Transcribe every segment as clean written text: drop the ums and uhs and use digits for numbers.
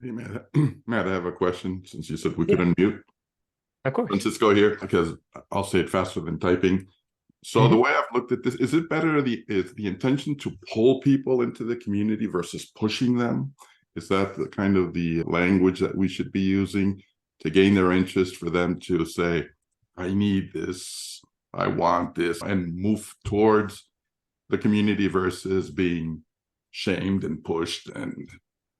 Hey, Matt, Matt, I have a question since you said we could Yeah, unmute. of course. Francisco here, because I'll say it faster than typing. So the Hmm. way I've looked at this, is it better is the intention to pull people into the community versus pushing them? Is that the kind of the language that we should be using to gain their interest for them to say, I need this, I want this, and move towards the community versus being shamed and pushed and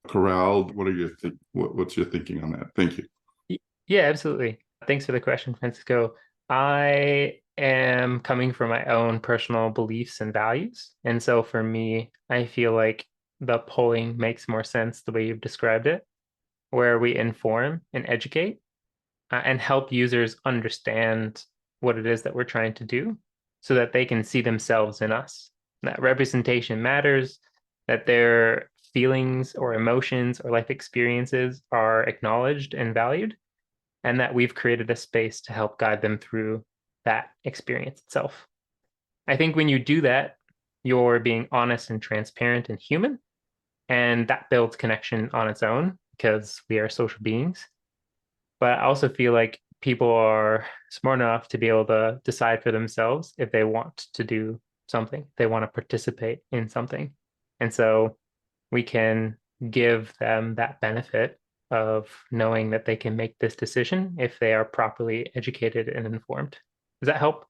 corralled? What are your what's your thinking on that? Thank you. Yeah, absolutely. Thanks for the question, Francisco. I am coming from my own personal beliefs and values. And so for me, I feel like the polling makes more sense the way you've described it, where we inform and educate and help users understand what it is that we're trying to do so that they can see themselves in us. That representation matters, that their feelings or emotions or life experiences are acknowledged and valued, and that we've created a space to help guide them through that experience itself. I think when you do that, you're being honest and transparent and human, and that builds connection on its own because we are social beings. But I also feel like people are smart enough to be able to decide for themselves if they want to do something, they want to participate in something. And so we can give them that benefit of knowing that they can make this decision if they are properly educated and informed. Does that help?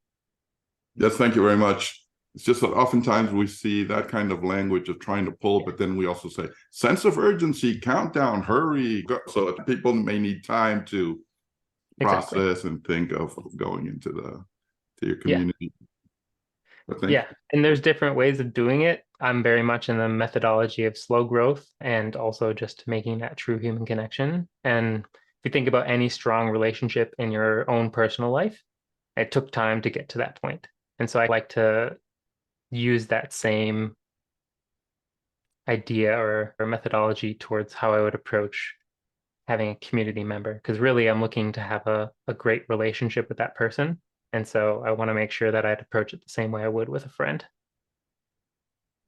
Yes, thank you very much. It's just that oftentimes we see that kind of language of trying to pull, Yeah, but then we also say sense of urgency, countdown, hurry. Go. So people may need time to exactly. process and think of going into the to your Yeah. community. But thank Yeah. And there's different ways of doing it. I'm very much in the methodology of slow growth and also just making that true human connection. And if you think about any strong relationship in your own personal life, it took time to get to that point. And so I like to use that same idea or methodology towards how I would approach having a community member. Because really, I'm looking to have a great relationship with that person. And so I want to make sure that I'd approach it the same way I would with a friend.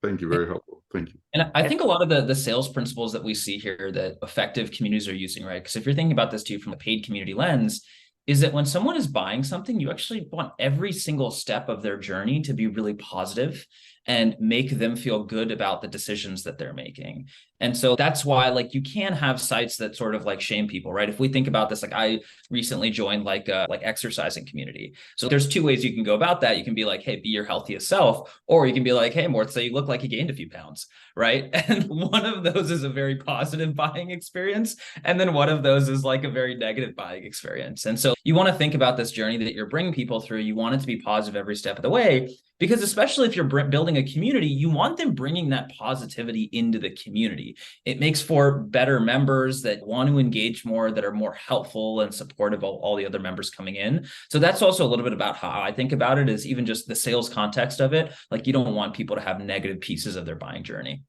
thank you, very helpful. Thank you. And I Yeah, think a lot of the sales principles that we see here that effective communities are using, right? Because if you're thinking about this too from a paid community lens, is that when someone is buying something, you actually want every single step of their journey to be really positive and make them feel good about the decisions that they're making. And so that's why like you can have sites that sort of like shame people, right? If we think about this, like I recently joined like a like exercising community. So there's two ways you can go about that. You can be like, hey, be your healthiest self, or you can be like, hey, Mortza, you look like you gained a few pounds, right? And one of those is a very positive buying experience. And then one of those is like a very negative buying experience. And so you want to think about this journey that you're bringing people through. You want it to be positive every step of the way, because especially if you're building a community, you want them bringing that positivity into the community. It makes for better members that want to engage more, that are more helpful and supportive of all the other members coming in. So that's also a little bit about how I think about it, is even just the sales context of it. Like you don't want people to have negative pieces of their buying journey.